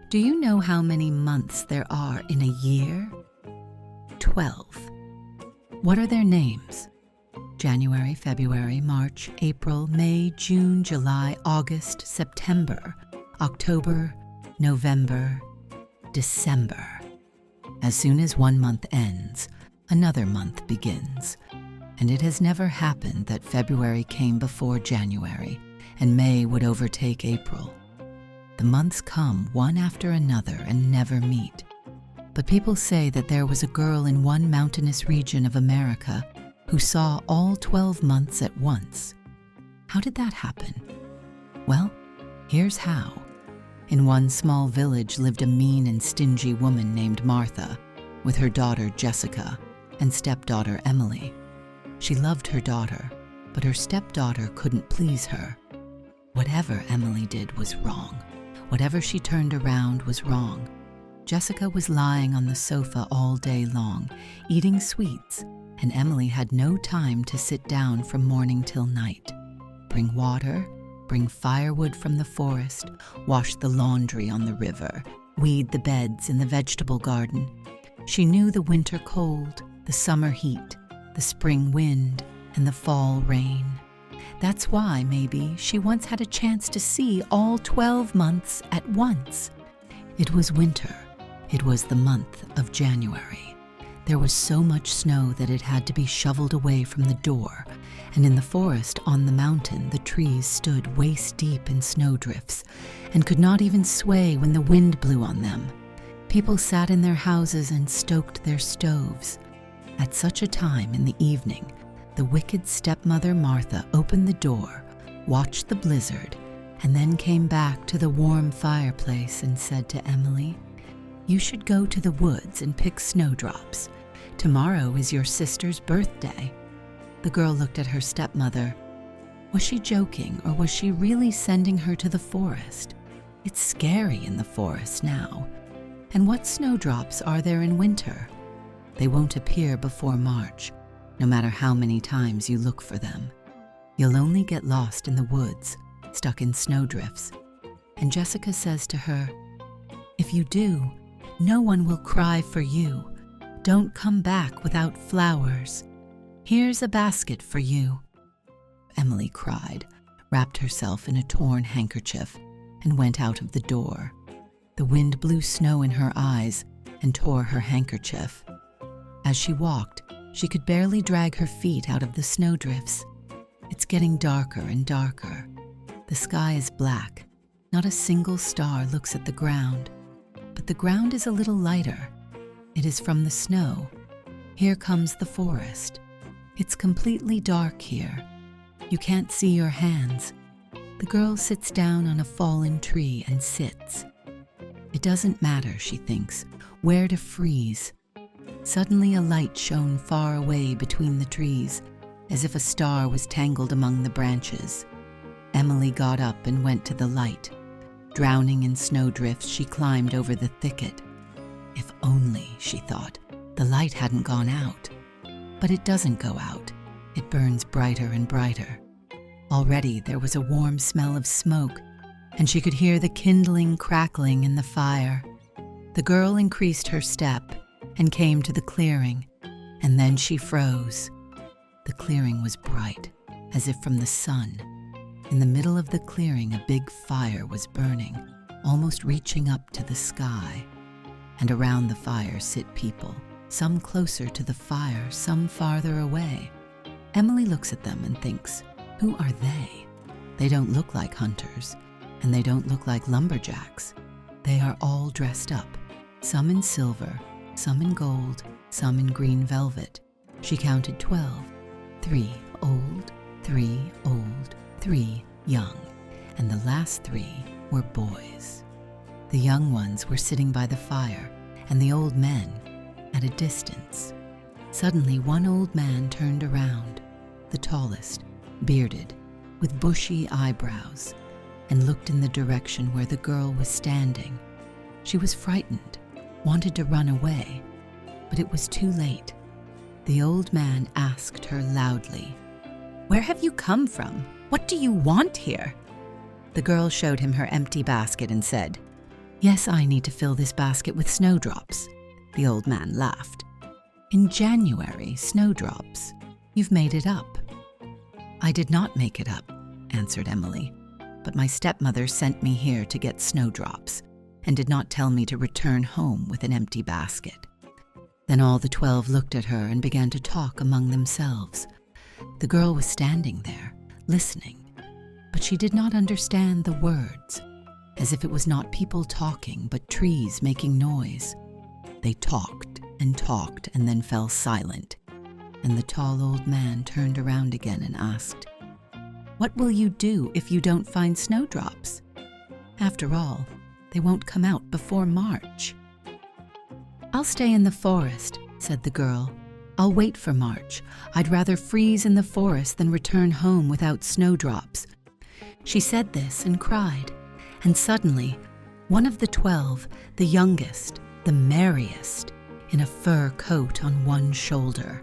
Do you know how many months there are in a year? 12. What are their names? January, February, March, April, May, June, July, August, September, October, November, December. As soon as one month ends, another month begins. And it has never happened that February came before January and May would overtake April. The months come one after another and never meet. But people say that there was a girl in one mountainous region of America who saw all 12 months at once. How did that happen? Well, here's how. In one small village lived a mean and stingy woman named Martha, with her daughter Jessica and stepdaughter Emily. She loved her daughter, but her stepdaughter couldn't please her. Whatever Emily did was wrong. Whatever she turned around was wrong. Jessica was lying on the sofa all day long, eating sweets, and Emily had no time to sit down from morning till night. Bring water, bring firewood from the forest, wash the laundry on the river, weed the beds in the vegetable garden. She knew the winter cold, the summer heat, the spring wind, and the fall rain. That's why, maybe, she once had a chance to see all 12 months at once. It was winter. It was the month of January. There was so much snow that it had to be shoveled away from the door, and in the forest on the mountain the trees stood waist deep in snowdrifts and could not even sway when the wind blew on them. People sat in their houses and stoked their stoves. At such a time in the evening, the wicked stepmother Martha opened the door, watched the blizzard, and then came back to the warm fireplace and said to Emily, "You should go to the woods and pick snowdrops. Tomorrow is your sister's birthday." The girl looked at her stepmother. Was she joking, or was she really sending her to the forest? It's scary in the forest now. And what snowdrops are there in winter? They won't appear before March, no matter how many times you look for them. You'll only get lost in the woods, stuck in snowdrifts. And Jessica says to her, "If you do, no one will cry for you. Don't come back without flowers. Here's a basket for you." Emily cried, wrapped herself in a torn handkerchief, and went out of the door. The wind blew snow in her eyes and tore her handkerchief. As she walked, she could barely drag her feet out of the snowdrifts. It's getting darker and darker. The sky is black. Not a single star looks at the ground. But the ground is a little lighter. It is from the snow. Here comes the forest. It's completely dark here. You can't see your hands. The girl sits down on a fallen tree and sits. It doesn't matter, she thinks, where to freeze. Suddenly a light shone far away between the trees, as if a star was tangled among the branches. Emily got up and went to the light. Drowning in snowdrifts, she climbed over the thicket. If only, she thought, the light hadn't gone out. But it doesn't go out. It burns brighter and brighter. Already there was a warm smell of smoke, and she could hear the kindling crackling in the fire. The girl increased her step and came to the clearing, and then she froze. The clearing was bright, as if from the sun. In the middle of the clearing, a big fire was burning, almost reaching up to the sky. And around the fire sit people, some closer to the fire, some farther away. Emily looks at them and thinks, who are they? They don't look like hunters, and they don't look like lumberjacks. They are all dressed up, some in silver, some in gold, some in green velvet. She counted 12. 3 old, 3 old, 3 young, and the last 3 were boys. The young ones were sitting by the fire, and the old men at a distance. Suddenly one old man turned around, the tallest, bearded, with bushy eyebrows, and looked in the direction where the girl was standing. She was frightened, wanted to run away, but it was too late. The old man asked her loudly, "Where have you come from? What do you want here?" The girl showed him her empty basket and said, Yes, I need to fill this basket with snowdrops. The old man laughed. In January, snowdrops. You've made it up. I did not make it up, answered Emily, but my stepmother sent me here to get snowdrops and did not tell me to return home with an empty basket. Then all the 12 looked at her and began to talk among themselves. The girl was standing there, listening, but she did not understand the words, as if it was not people talking, but trees making noise. They talked and then fell silent, and the tall old man turned around again and asked, "What will you do if you don't find snowdrops? After all, they won't come out before March." "I'll stay in the forest," said the girl. "I'll wait for March. I'd rather freeze in the forest than return home without snowdrops." She said this and cried, and suddenly, one of the 12, the youngest, the merriest, in a fur coat on one shoulder,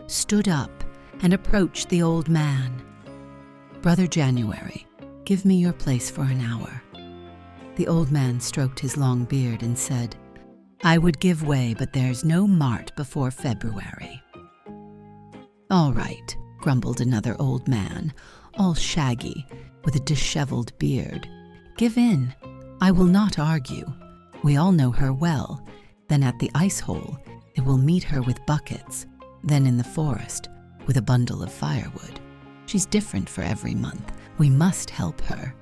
stood up and approached the old man. "Brother January, give me your place for an hour." The old man stroked his long beard and said, "I would give way, but there's no mart before February." "All right," grumbled another old man, all shaggy, with a disheveled beard. "Give in. I will not argue. We all know her well. Then at the ice hole, they will meet her with buckets. Then in the forest, with a bundle of firewood. She's different for every month. We must help her."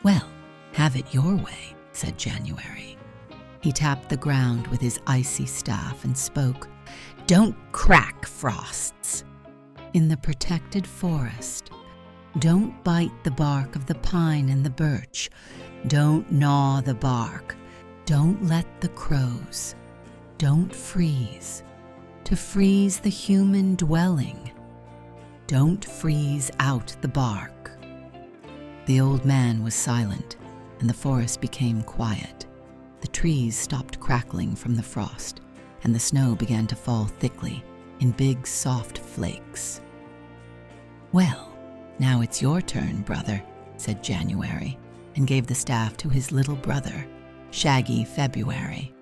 "Well, have it your way," said January. He tapped the ground with his icy staff and spoke, "Don't crack, frosts. In the protected forest, don't bite the bark of the pine and the birch. Don't gnaw the bark. Don't let the crows. Don't freeze. To freeze the human dwelling. Don't freeze out the bark." The old man was silent, and the forest became quiet. The trees stopped crackling from the frost, and the snow began to fall thickly in big, soft flakes. "Well, now it's your turn, brother," said January, and gave the staff to his little brother, shaggy February.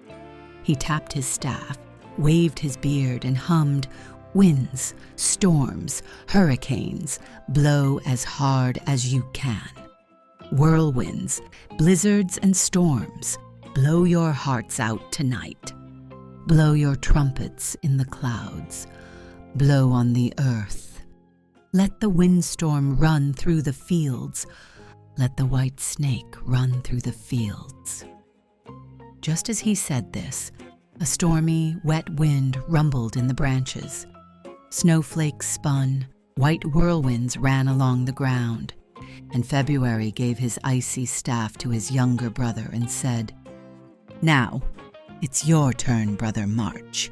He tapped his staff, waved his beard, and hummed, "Winds, storms, hurricanes, blow as hard as you can. Whirlwinds, blizzards, and storms, blow your hearts out tonight. Blow your trumpets in the clouds. Blow on the earth. Let the windstorm run through the fields. Let the white snake run through the fields." Just as he said this, a stormy, wet wind rumbled in the branches. Snowflakes spun, white whirlwinds ran along the ground, and February gave his icy staff to his younger brother and said, "Now, it's your turn, Brother March."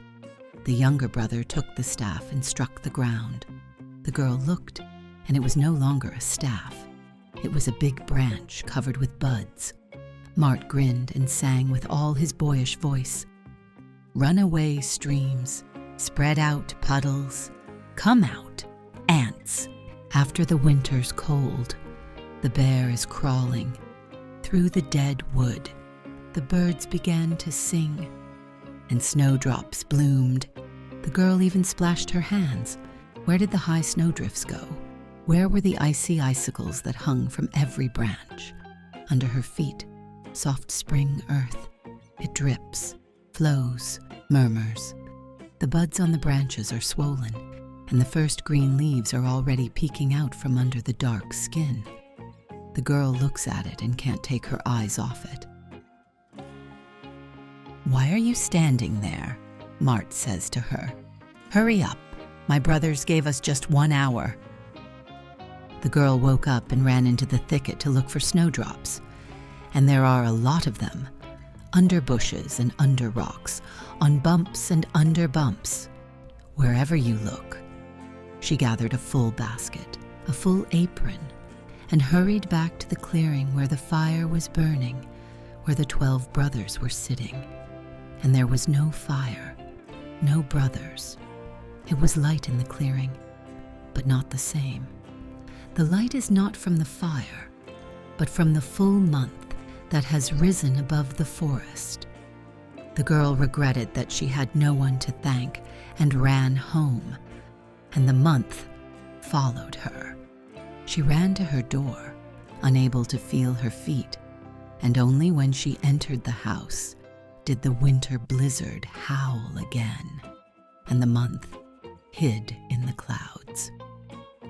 The younger brother took the staff and struck the ground. The girl looked, and it was no longer a staff. It was a big branch covered with buds. Mart grinned and sang with all his boyish voice, "Run away, streams, spread out, puddles, come out, ants, after the winter's cold. The bear is crawling through the dead wood. The birds began to sing, and snowdrops bloomed. The girl even splashed her hands. Where did the high snowdrifts go? Where were the icy icicles that hung from every branch? Under her feet, soft spring earth. It drips, flows, murmurs. The buds on the branches are swollen, and the first green leaves are already peeking out from under the dark skin. The girl looks at it and can't take her eyes off it. "Why are you standing there?" Mart says to her. "Hurry up. My brothers gave us just 1 hour." The girl woke up and ran into the thicket to look for snowdrops. And there are a lot of them, under bushes and under rocks, on bumps and under bumps, wherever you look. She gathered a full basket, a full apron, and hurried back to the clearing where the fire was burning, where the 12 brothers were sitting. And there was no fire, no brothers. It was light in the clearing, but not the same. The light is not from the fire, but from the full month, that has risen above the forest. The girl regretted that she had no one to thank and ran home, and the month followed her. She ran to her door, unable to feel her feet, and only when she entered the house did the winter blizzard howl again, and the month hid in the clouds.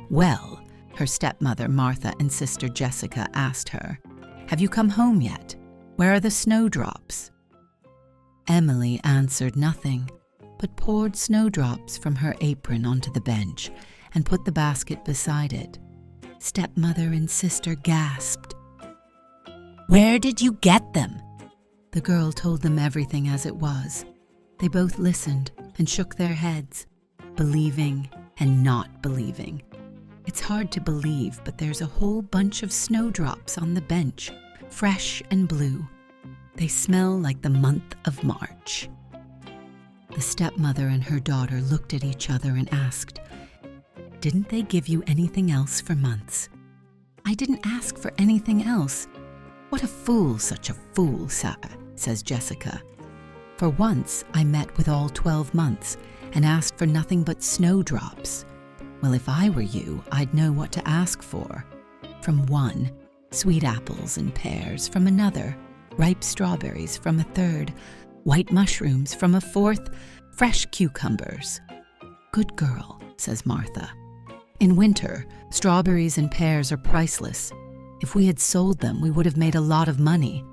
"Well," her stepmother Martha and sister Jessica asked her, "have you come home yet? Where are the snowdrops?" Emily answered nothing, but poured snowdrops from her apron onto the bench and put the basket beside it. Stepmother and sister gasped. "Where did you get them?" The girl told them everything as it was. They both listened and shook their heads, believing and not believing. It's hard to believe, but there's a whole bunch of snowdrops on the bench, fresh and blue. They smell like the month of March. The stepmother and her daughter looked at each other and asked, "Didn't they give you anything else for months?" "I didn't ask for anything else." "What a fool, such a fool, says Jessica. "For once I met with all 12 months and asked for nothing but snowdrops. Well, if I were you, I'd know what to ask for. From one, sweet apples and pears; from another, ripe strawberries; from a third, white mushrooms; from a fourth, fresh cucumbers." "Good girl," says Martha. "In winter, strawberries and pears are priceless. If we had sold them, we would have made a lot of money.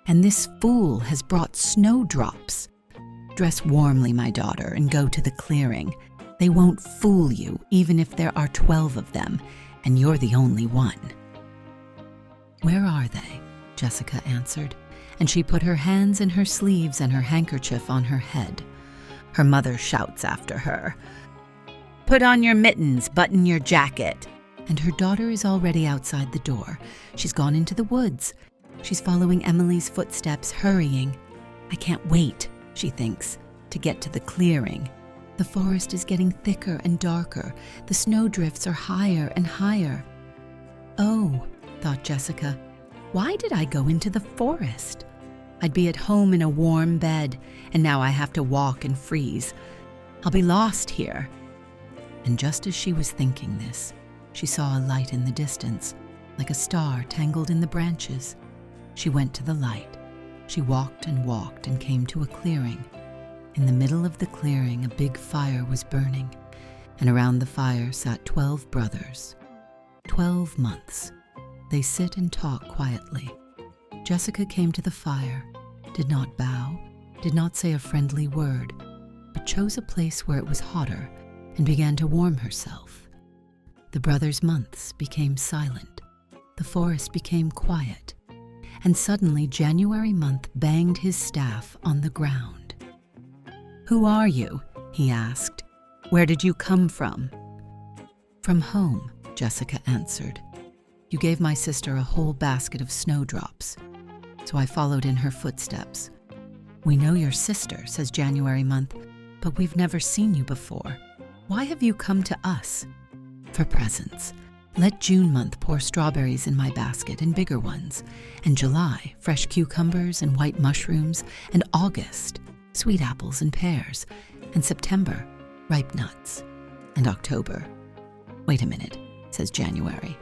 And this fool has brought snowdrops. Dress warmly, my daughter, and go to the clearing. They won't fool you, even if there are 12 of them, and you're the only one." "Where are they?" Jessica answered, and she put her hands in her sleeves and her handkerchief on her head. Her mother shouts after her, "Put on your mittens, button your jacket." And her daughter is already outside the door. She's gone into the woods. She's following Emily's footsteps, hurrying. "I can't wait," she thinks, "to get to the clearing. The forest is getting thicker and darker. The snowdrifts are higher and higher." "Oh," thought Jessica, "why did I go into the forest? I'd be at home in a warm bed, and now I have to walk and freeze. I'll be lost here." And just as she was thinking this, she saw a light in the distance, like a star tangled in the branches. She went to the light. She walked and came to a clearing. In the middle of the clearing, a big fire was burning, and around the fire sat 12 brothers. 12 months. They sit and talk quietly. Jessica came to the fire, did not bow, did not say a friendly word, but chose a place where it was hotter and began to warm herself. The brothers' months became silent. The forest became quiet. And suddenly January month banged his staff on the ground. "Who are you?" he asked. "Where did you come from?" "From home," Jessica answered. "You gave my sister a whole basket of snowdrops, so I followed in her footsteps." "We know your sister," says January month, "but we've never seen you before. Why have you come to us?" "For presents. Let June month pour strawberries in my basket and bigger ones, and July, fresh cucumbers and white mushrooms, and August, sweet apples and pears, and September, ripe nuts, and October." "Wait a minute," says January.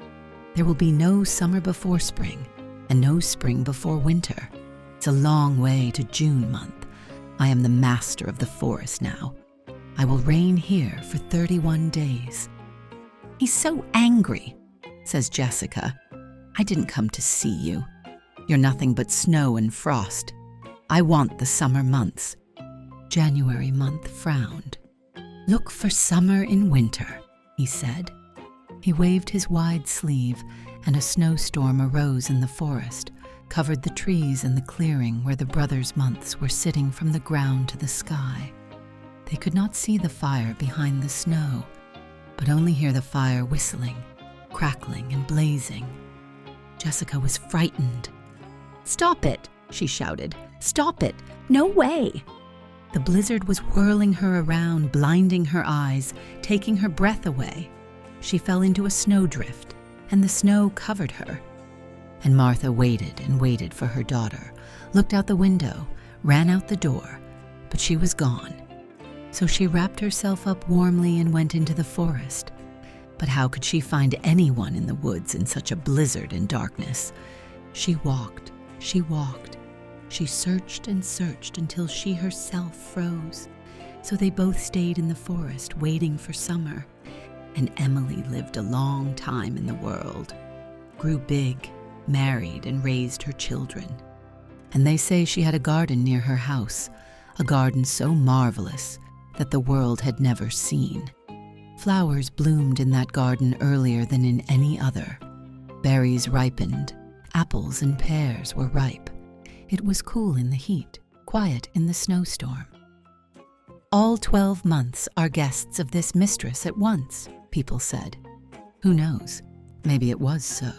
"There will be no summer before spring, and no spring before winter. It's a long way to June month. I am the master of the forest now. I will reign here for 31 days. "He's so angry," says Jessica. "I didn't come to see you. You're nothing but snow and frost. I want the summer months." January month frowned. "Look for summer in winter," he said. He waved his wide sleeve, and a snowstorm arose in the forest, covered the trees in the clearing where the brothers' months were sitting from the ground to the sky. They could not see the fire behind the snow, but only hear the fire whistling, crackling, and blazing. Jessica was frightened. "Stop it," she shouted. "Stop it! No way!" The blizzard was whirling her around, blinding her eyes, taking her breath away. She fell into a snowdrift, and the snow covered her. and Martha waited and waited for her daughter, looked out the window, ran out the door, but she was gone. So she wrapped herself up warmly and went into the forest. But how could she find anyone in the woods in such a blizzard and darkness? She walked, she walked. She searched and searched until she herself froze. So they both stayed in the forest waiting for summer. And Emily lived a long time in the world, grew big, married, and raised her children. And they say she had a garden near her house, a garden so marvelous that the world had never seen. Flowers bloomed in that garden earlier than in any other. Berries ripened, apples and pears were ripe. It was cool in the heat, quiet in the snowstorm. All 12 months are guests of this mistress at once, people said. Who knows? Maybe it was so.